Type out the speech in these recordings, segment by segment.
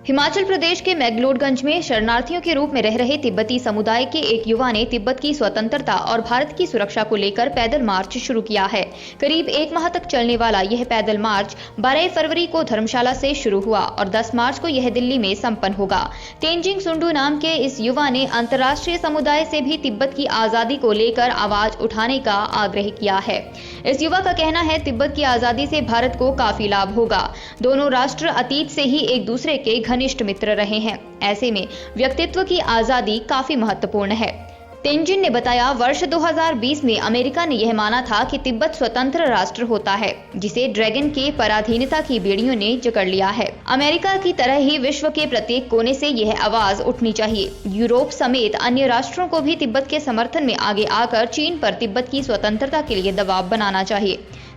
हिमाचल प्रदेश के मैक्लोडगंज में शरणार्थियों के रूप में रह रहे तिब्बती समुदाय के एक युवा ने तिब्बत की स्वतंत्रता और भारत की सुरक्षा को लेकर पैदल मार्च शुरू किया है। करीब 1 माह तक चलने वाला यह पैदल मार्च 12 फरवरी को धर्मशाला से शुरू हुआ और 10 मार्च को यह दिल्ली में संपन्न होगा। तेंजिंग सुंडू नाम के इस युवा ने अंतर्राष्ट्रीय समुदाय से भी तिब्बत की आजादी को लेकर आवाज उठाने का आग्रह किया है। इस युवा का कहना है, तिब्बत की आजादी से भारत को काफी लाभ होगा। दोनों राष्ट्र अतीत से ही एक दूसरे के घनिष्ठ मित्र रहे हैं। ऐसे में व्यक्तित्व की आजादी काफी महत्वपूर्ण है। तेंजिन ने बताया, वर्ष 2020 में अमेरिका ने यह माना था कि तिब्बत स्वतंत्र राष्ट्र होता है, जिसे ड्रैगन के पराधीनता की बेड़ियों ने जकड़ लिया है। अमेरिका की तरह ही विश्व के प्रत्येक कोने से यह आवाज उठनी चाहिए। यूरोप समेत अन्य राष्ट्रों को भी तिब्बत के समर्थन में आगे आकर चीन पर तिब्बत की स्वतंत्रता के लिए दबाव बनाना चाहिए,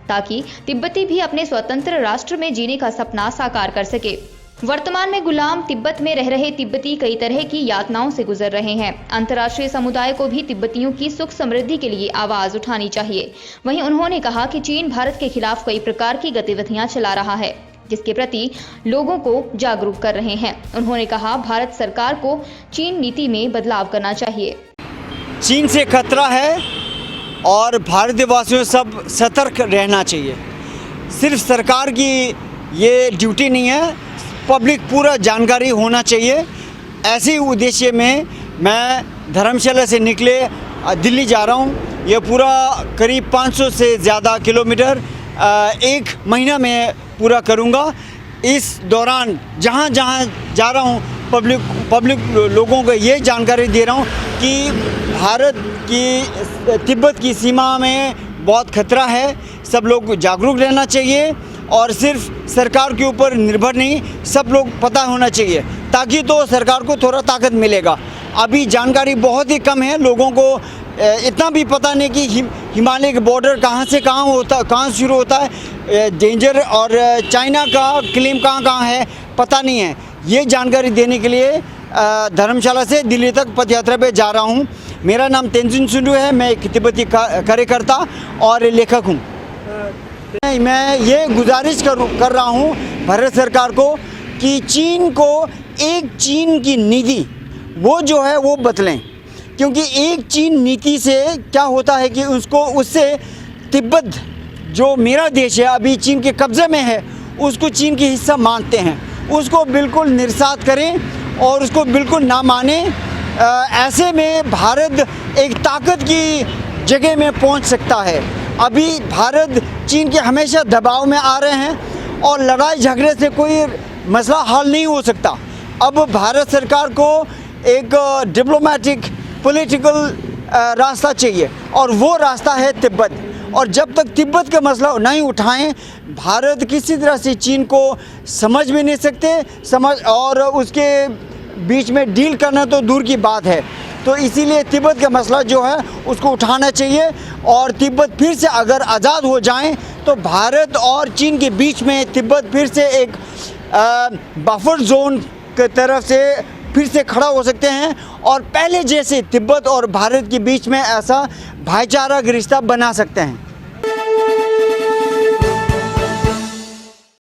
ताकि तिब्बती भी अपने स्वतंत्र राष्ट्र में जीने का सपना साकार कर सके। वर्तमान में गुलाम तिब्बत में रह रहे तिब्बती कई तरह की यातनाओं से गुजर रहे हैं। अंतर्राष्ट्रीय समुदाय को भी तिब्बतियों की सुख समृद्धि के लिए आवाज उठानी चाहिए। वहीं उन्होंने कहा कि चीन भारत के खिलाफ कई प्रकार की गतिविधियां चला रहा है, जिसके प्रति लोगों को जागरूक कर रहे हैं। उन्होंने कहा, भारत सरकार को चीन नीति में बदलाव करना चाहिए। चीन से खतरा है और भारतवासियों सब सतर्क रहना चाहिए। सिर्फ सरकार की ये ड्यूटी नहीं है, पब्लिक पूरा जानकारी होना चाहिए। ऐसे उद्देश्य में मैं धर्मशाला से निकले दिल्ली जा रहा हूँ। ये पूरा करीब 500 से ज़्यादा किलोमीटर 1 महीना में पूरा करूँगा। इस दौरान जहाँ जहाँ जा रहा हूँ पब्लिक लोगों को ये जानकारी दे रहा हूँ कि भारत की तिब्बत की सीमा में बहुत खतरा है। सब लोग जागरूक रहना चाहिए और सिर्फ सरकार के ऊपर निर्भर नहीं, सब लोग पता होना चाहिए, ताकि तो सरकार को थोड़ा ताकत मिलेगा। अभी जानकारी बहुत ही कम है, लोगों को इतना भी पता नहीं कि हिमालय के बॉर्डर कहाँ से कहाँ शुरू होता है, डेंजर और चाइना का क्लेम कहाँ है पता नहीं है। ये जानकारी देने के लिए धर्मशाला से दिल्ली तक पदयात्रा पे जा रहा हूँ। मेरा नाम तेंजिन सुंडू है, मैं एक तिब्बती कार्यकर्ता और लेखक हूँ। मैं ये गुजारिश कर रहा हूँ भारत सरकार को कि चीन को एक चीन की नीति वो जो है वो बदलें, क्योंकि एक चीन नीति से क्या होता है कि उससे तिब्बत जो मेरा देश है अभी चीन के कब्ज़े में है, उसको चीन की हिस्सा मानते हैं, उसको बिल्कुल निरसात करें और उसको बिल्कुल ना माने। ऐसे में भारत एक ताकत की जगह में पहुंच सकता है। अभी भारत चीन के हमेशा दबाव में आ रहे हैं और लड़ाई झगड़े से कोई मसला हल नहीं हो सकता। अब भारत सरकार को एक डिप्लोमेटिक पॉलिटिकल रास्ता चाहिए और वो रास्ता है तिब्बत। और जब तक तिब्बत का मसला नहीं उठाएं, भारत किसी तरह से चीन को समझ भी नहीं सकते और उसके बीच में डील करना तो दूर की बात है। तो इसीलिए तिब्बत का मसला जो है उसको उठाना चाहिए और तिब्बत फिर से अगर आज़ाद हो जाएं तो भारत और चीन के बीच में तिब्बत फिर से एक बफर जोन की तरफ से फिर से खड़ा हो सकते हैं और पहले जैसे तिब्बत और भारत के बीच में ऐसा भाईचारा का रिश्ता बना सकते हैं।